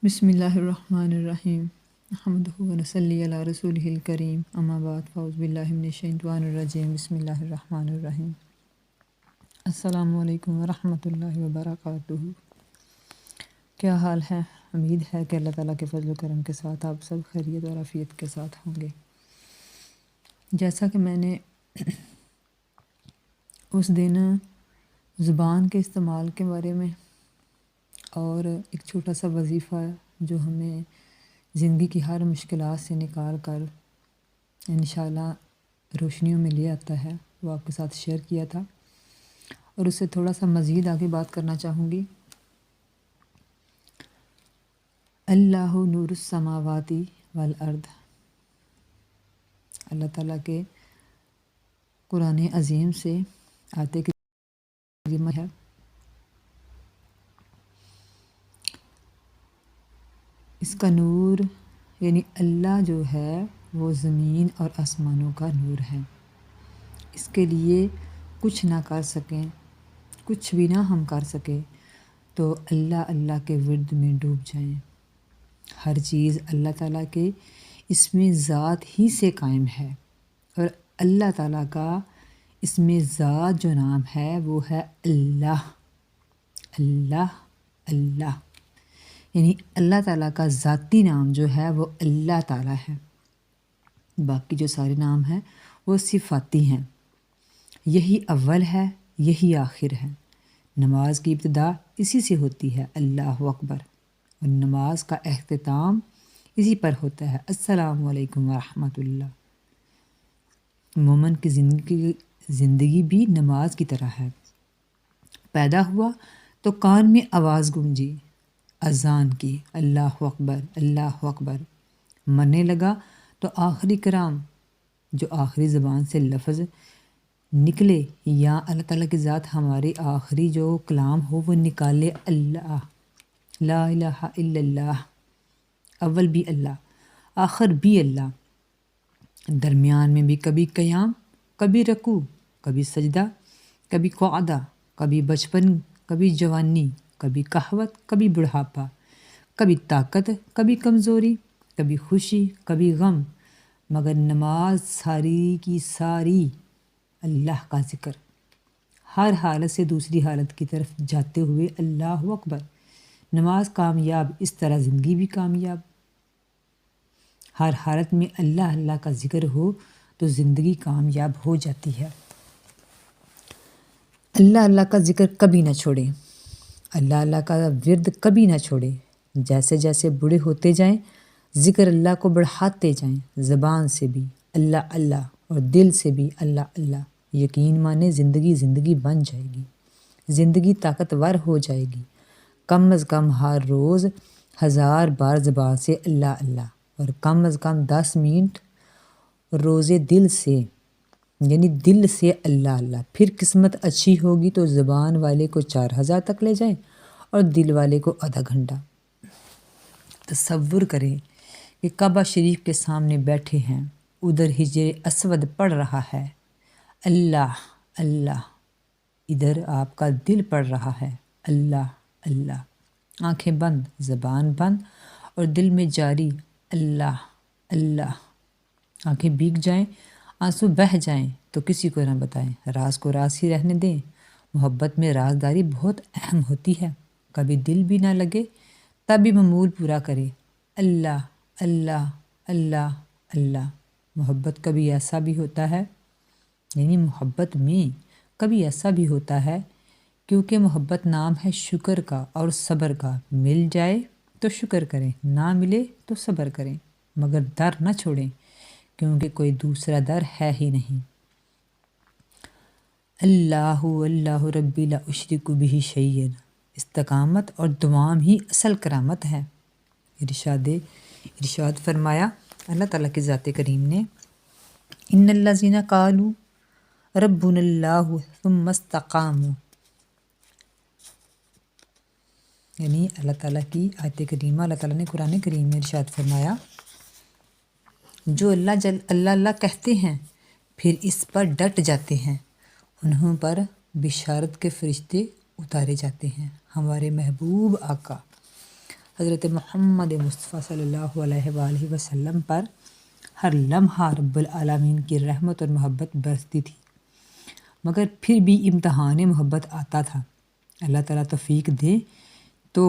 بسم اللہ الرحمن الرحیم احمدہ و نصلی علی رسولہ الکریم اما بعد فاعوذ باللہ من الشیطان الرجیم بسم اللہ الرحمن الرحیم السلام علیکم ورحمۃ اللہ وبرکاتہ۔ کیا حال ہے؟ امید ہے کہ اللہ تعالیٰ کے فضل و کرم کے ساتھ آپ سب خیریت اور عافیت کے ساتھ ہوں گے۔ جیسا کہ میں نے اس دن زبان کے استعمال کے بارے میں اور ایک چھوٹا سا وظیفہ جو ہمیں زندگی کی ہر مشکلات سے نکال کر انشاءاللہ روشنیوں میں لے آتا ہے، وہ آپ کے ساتھ شیئر کیا تھا، اور اس سے تھوڑا سا مزید آگے بات کرنا چاہوں گی۔ اللہ نور السماوات والارض، اللہ تعالیٰ کے قرآن عظیم سے آیت کریمہ ہے۔ اس کا نور یعنی اللہ جو ہے وہ زمین اور آسمانوں کا نور ہے۔ اس کے لیے کچھ نہ کر سکیں، کچھ بھی نہ ہم کر سکیں تو اللہ اللہ کے ورد میں ڈوب جائیں۔ ہر چیز اللہ تعالیٰ کے اس میں ذات ہی سے قائم ہے، اور اللہ تعالیٰ کا اس میں ذات جو نام ہے وہ ہے اللہ۔ اللہ اللہ یعنی اللہ تعالیٰ کا ذاتی نام جو ہے وہ اللہ تعالیٰ ہے، باقی جو سارے نام ہیں وہ صفاتی ہیں۔ یہی اول ہے، یہی آخر ہے۔ نماز کی ابتدا اسی سے ہوتی ہے، اللہ اکبر، اور نماز کا اختتام اسی پر ہوتا ہے، السلام علیکم ورحمۃ اللہ۔ مومن کی زندگی بھی نماز کی طرح ہے۔ پیدا ہوا تو کان میں آواز گونجی اذان کی، اللہ اکبر اللہ اکبر۔ مرنے لگا تو آخری کلام جو آخری زبان سے لفظ نکلے، یا اللہ تعالیٰ کی ذات ہمارے آخری جو کلام ہو وہ نکالے، اللہ لا الہ الا اللہ، اول بھی اللہ آخر بھی اللہ، درمیان میں بھی کبھی قیام، کبھی رکوع، کبھی سجدہ، کبھی قعدہ، کبھی بچپن، کبھی جوانی، کبھی قحوت، کبھی بڑھاپا، کبھی طاقت، کبھی کمزوری، کبھی خوشی، کبھی غم، مگر نماز ساری کی ساری اللہ کا ذکر، ہر حالت سے دوسری حالت کی طرف جاتے ہوئے اللہ اکبر۔ نماز کامیاب، اس طرح زندگی بھی کامیاب۔ ہر حالت میں اللہ اللہ کا ذکر ہو تو زندگی کامیاب ہو جاتی ہے۔ اللہ اللہ کا ذکر کبھی نہ چھوڑیں، اللہ اللہ کا ورد کبھی نہ چھوڑیں۔ جیسے جیسے بوڑھے ہوتے جائیں ذکر اللہ کو بڑھاتے جائیں، زبان سے بھی اللہ اللہ اور دل سے بھی اللہ اللہ۔ یقین مانے زندگی بن جائے گی، زندگی طاقتور ہو جائے گی۔ کم از کم ہر روز 1000 بار زبان سے اللہ اللہ، اور کم از کم 10 منٹ روزے دل سے، یعنی دل سے اللہ اللہ۔ پھر قسمت اچھی ہوگی تو زبان والے کو 4000 تک لے جائیں اور دل والے کو آدھا گھنٹہ۔ تصور کریں کہ کعبہ شریف کے سامنے بیٹھے ہیں، ادھر حجر اسود پڑھ رہا ہے اللہ اللہ، ادھر آپ کا دل پڑھ رہا ہے اللہ اللہ۔ آنکھیں بند، زبان بند اور دل میں جاری اللہ اللہ۔ آنکھیں بھیگ جائیں، آنسو بہہ جائیں تو کسی کو نہ بتائیں، راز کو راز ہی رہنے دیں۔ محبت میں رازداری بہت اہم ہوتی ہے، کبھی دل بھی نہ لگے تب بھی معمول پورا کرے اللہ اللہ اللہ اللہ۔ محبت کبھی ایسا بھی ہوتا ہے، یعنی محبت میں کبھی ایسا بھی ہوتا ہے، کیونکہ محبت نام ہے شکر کا اور صبر کا۔ مل جائے تو شکر کریں، نہ ملے تو صبر کریں، مگر در نہ چھوڑیں، کیونکہ کوئی دوسرا در ہے ہی نہیں۔ اللہ اللہ ربی لا اشرک بہ شیئا، استقامت اور دوام ہی اصل کرامت ہے۔ ارشاد فرمایا اللہ تعالیٰ کی ذات کریم نے، ان الذین قالوا ربنا اللہ ثم استقاموا، یعنی اللہ تعالیٰ کی آیت کریمہ، اللہ تعالیٰ نے قرآن کریم میں ارشاد فرمایا، جو اللہ اللہ کہتے ہیں پھر اس پر ڈٹ جاتے ہیں، انہوں پر بشارت کے فرشتے اتارے جاتے ہیں۔ ہمارے محبوب آقا حضرت محمد مصطفیٰ صلی اللہ علیہ وآلہ وسلم پر ہر لمحہ رب العالمین کی رحمت اور محبت برستی تھی، مگر پھر بھی امتحان محبت آتا تھا۔ اللہ تعالیٰ توفیق دے تو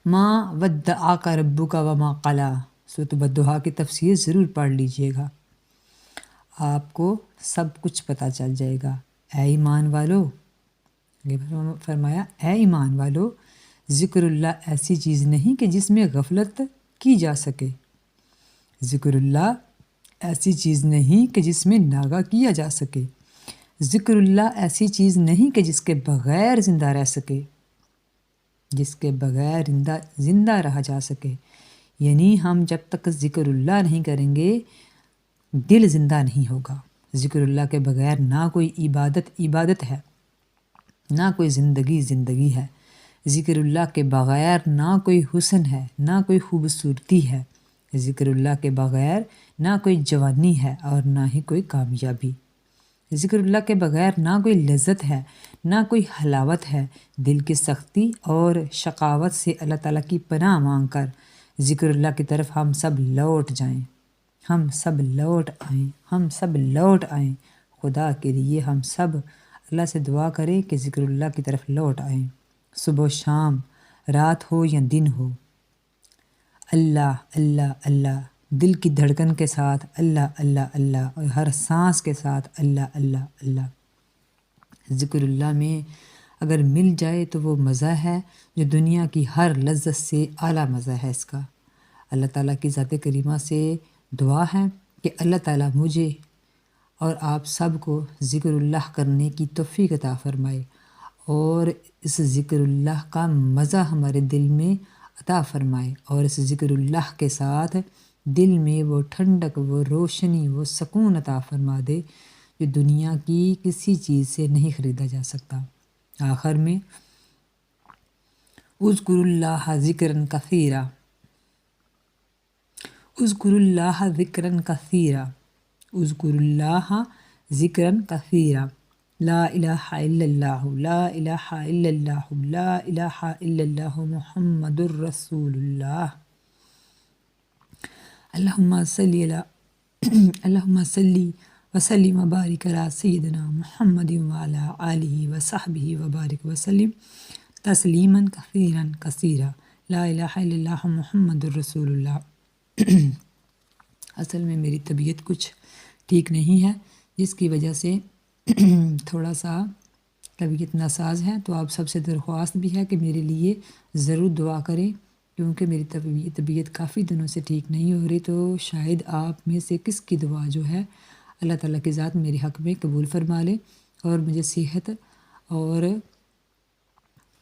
ما ودعک ربک وما قلی سورۃ والضحیٰ کی تفسیر ضرور پڑھ لیجئے گا، آپ کو سب کچھ پتہ چل جائے گا۔ اے ایمان والو، فرمایا اے ایمان والو، ذکر اللہ ایسی چیز نہیں کہ جس میں غفلت کی جا سکے، ذکر اللہ ایسی چیز نہیں کہ جس میں ناغہ کیا جا سکے، ذکر اللہ ایسی چیز نہیں کہ جس کے بغیر زندہ رہ سکے، جس کے بغیر زندہ رہا جا سکے۔ یعنی ہم جب تک ذکر اللہ نہیں کریں گے دل زندہ نہیں ہوگا۔ ذکر اللہ کے بغیر نہ کوئی عبادت ہے، نہ کوئی زندگی ہے۔ ذکر اللہ کے بغیر نہ کوئی حسن ہے، نہ کوئی خوبصورتی ہے۔ ذکر اللہ کے بغیر نہ کوئی جوانی ہے اور نہ ہی کوئی کامیابی۔ ذکر اللہ کے بغیر نہ کوئی لذت ہے، نہ کوئی حلاوت ہے۔ دل کی سختی اور شقاوت سے اللہ تعالیٰ کی پناہ مانگ کر ذکر اللہ کی طرف ہم سب لوٹ جائیں، ہم سب لوٹ آئیں۔ خدا کے لیے ہم سب اللہ سے دعا کریں کہ ذکر اللہ کی طرف لوٹ آئیں، صبح و شام، رات ہو یا دن ہو۔ اللہ اللہ اللہ، دل کی دھڑکن کے ساتھ اللہ اللہ اللہ، اور ہر سانس کے ساتھ اللہ اللہ اللہ۔ ذکر اللہ میں اگر مل جائے تو وہ مزہ ہے جو دنیا کی ہر لذت سے اعلیٰ مزہ ہے اس کا۔ اللہ تعالیٰ کی ذات کریمہ سے دعا ہے کہ اللہ تعالیٰ مجھے اور آپ سب کو ذکر اللہ کرنے کی توفیق عطا فرمائے، اور اس ذکر اللہ کا مزہ ہمارے دل میں عطا فرمائے، اور اس ذکر اللہ کے ساتھ دل میں وہ ٹھنڈک، وہ روشنی، وہ سکون عطا فرما دے جو دنیا کی کسی چیز سے نہیں خریدا جا سکتا۔ آخر میں اذکروا اللہ ذکرا کثیرا، اذکروا اللہ ذکرا کثیرا، اذکروا اللہ ذکرا کثیرا، لا الہ الا اللہ، لا الہ الا اللہ، لا الہ الا اللہ، محمد الرسول اللہ۔ اللہم صلی وسلم وبارک علی سیدنا محمد وعلی آلہ وصحبہ وبارک وسلم تسلیما کثیرا کثیرا، لا الہ الا اللہ محمد الرسول اللہ۔ اصل میں میری طبیعت کچھ ٹھیک نہیں ہے، جس کی وجہ سے تھوڑا سا طبیعت ناساز ہے، تو آپ سب سے درخواست بھی ہے کہ میرے لیے ضرور دعا کریں، کیونکہ میری طبیعت کافی دنوں سے ٹھیک نہیں ہو رہی، تو شاید آپ میں سے کس کی دعا جو ہے اللہ تعالیٰ کی ذات میرے حق میں قبول فرما لے اور مجھے صحت اور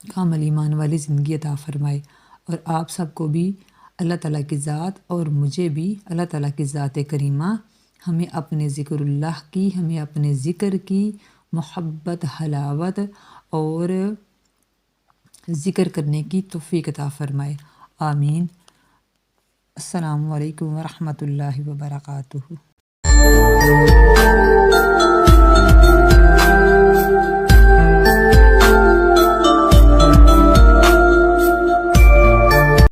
کامل ایمان والی زندگی عطا فرمائے، اور آپ سب کو بھی اللہ تعالیٰ کی ذات اور مجھے بھی اللہ تعالیٰ کی ذات کریمہ ہمیں اپنے ذکر اللہ کی، ہمیں اپنے ذکر کی محبت، حلاوت اور ذکر کرنے کی توفیق عطا فرمائے، آمین۔ السلام علیکم ورحمۃ اللہ وبرکاتہ۔